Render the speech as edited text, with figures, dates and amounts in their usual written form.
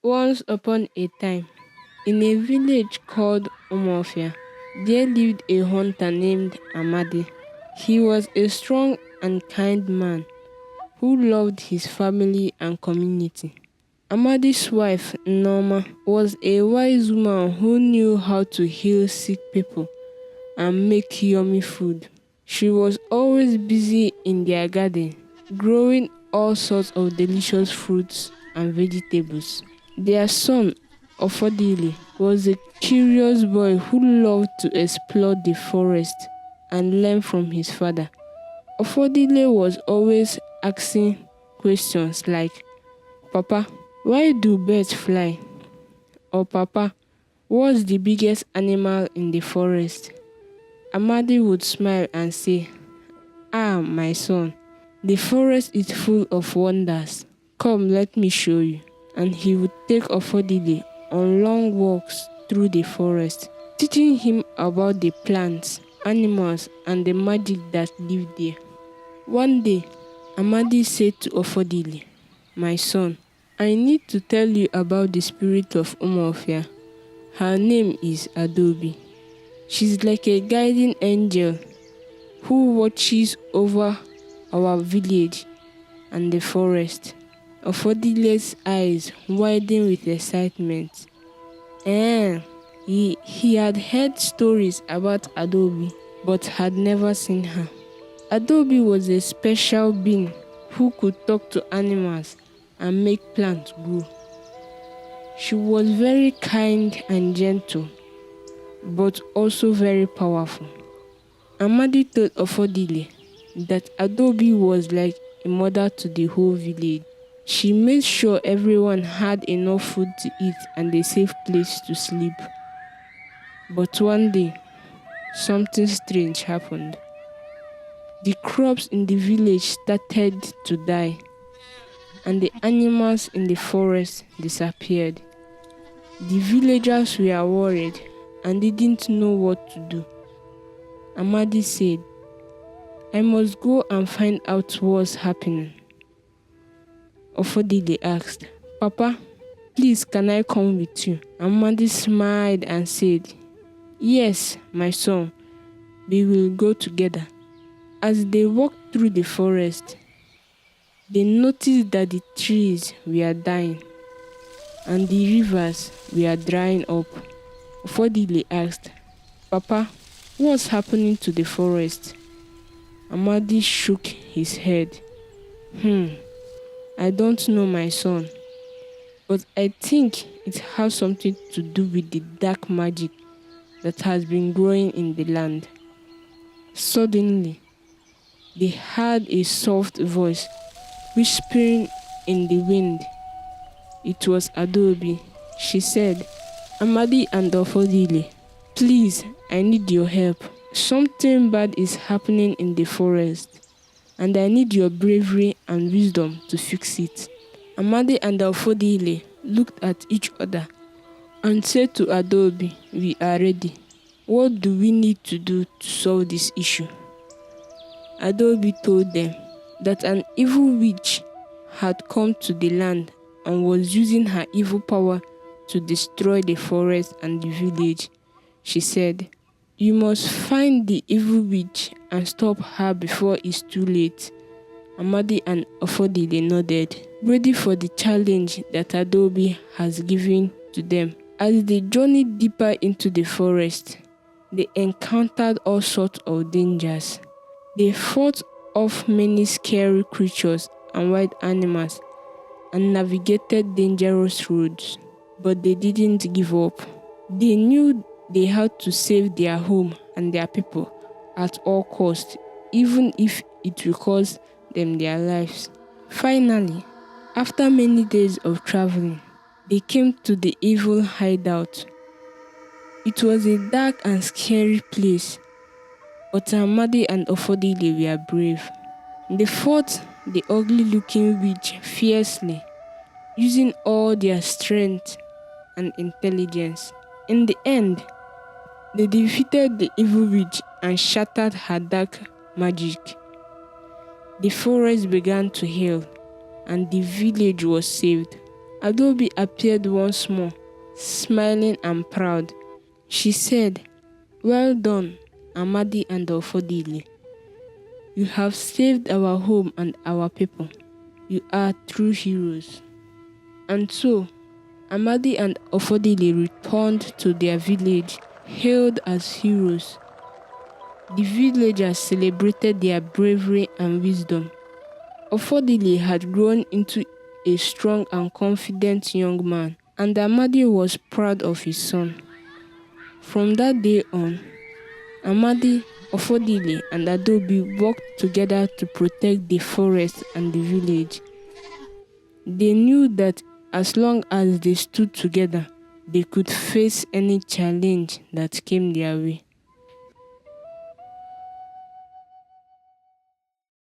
Once upon a time, in a village called Umofia, there lived a hunter named Amadi. He was a strong and kind man who loved his family and community. Amadi's wife, Norma, was a wise woman who knew how to heal sick people and make yummy food. She was always busy in their garden, growing all sorts of delicious fruits and vegetables. Their son, Offordile, was a curious boy who loved to explore the forest and learn from his father. Offordile was always asking questions like, Papa, why do birds fly? Or Papa, what's the biggest animal in the forest? Amadi would smile and say, Ah, my son, the forest is full of wonders. Come, let me show you. And he would take Offordile on long walks through the forest, teaching him about the plants, animals, and the magic that lived there. One day, Amadi said to Offordile, My son, I need to tell you about the spirit of Umofia. Her name is Adobe. She's like a guiding angel who watches over our village and the forest. Offodile's eyes widened with excitement. And he had heard stories about Adobe, but had never seen her. Adobe was a special being who could talk to animals and make plants grow. She was very kind and gentle, but also very powerful. Amadi told Offordile that Adobe was like a mother to the whole village. She made sure everyone had enough food to eat and a safe place to sleep. But one day, something strange happened. The crops in the village started to die, and the animals in the forest disappeared. The villagers were worried and didn't know what to do. Amadi said, I must go and find out what's happening. Offordile asked, Papa, please can I come with you? Amadi smiled and said, Yes, my son, we will go together. As they walked through the forest, they noticed that the trees were dying and the rivers were drying up. Offordile asked, Papa, what's happening to the forest? Amadi shook his head. I don't know, my son, but I think it has something to do with the dark magic that has been growing in the land. Suddenly, they heard a soft voice whispering in the wind. It was Adobe. She said, Amadi and Offordile, please, I need your help. Something bad is happening in the forest, and I need your bravery and wisdom to fix it. Amadi and Offordile looked at each other and said to Adobe, We are ready. What do we need to do to solve this issue? Adobe told them that an evil witch had come to the land and was using her evil power to destroy the forest and the village. She said, You must find the evil witch and stop her before it's too late. Amadi and Offordile nodded, ready for the challenge that Adobe has given to them. As they journeyed deeper into the forest, they encountered all sorts of dangers. They fought off many scary creatures and wild animals and navigated dangerous roads, but they didn't give up. They knew they had to save their home and their people at all costs, even if it will cost them their lives. Finally, after many days of traveling, they came to the evil hideout. It was a dark and scary place, but Amadi and Offordile were brave. They fought the ugly-looking witch fiercely, using all their strength and intelligence. In the end, they defeated the evil witch and shattered her dark magic. The forest began to heal, and the village was saved. Adobe appeared once more, smiling and proud. She said, "Well done, Amadi and Offordile. You have saved our home and our people. You are true heroes." And so, Amadi and Offordile returned to their village, hailed as heroes. The villagers celebrated their bravery and wisdom. Offordile had grown into a strong and confident young man, and Amadi was proud of his son. From that day on, Amadi, Offordile, and Adobe worked together to protect the forest and the village. They knew that as long as they stood together, they could face any challenge that came their way.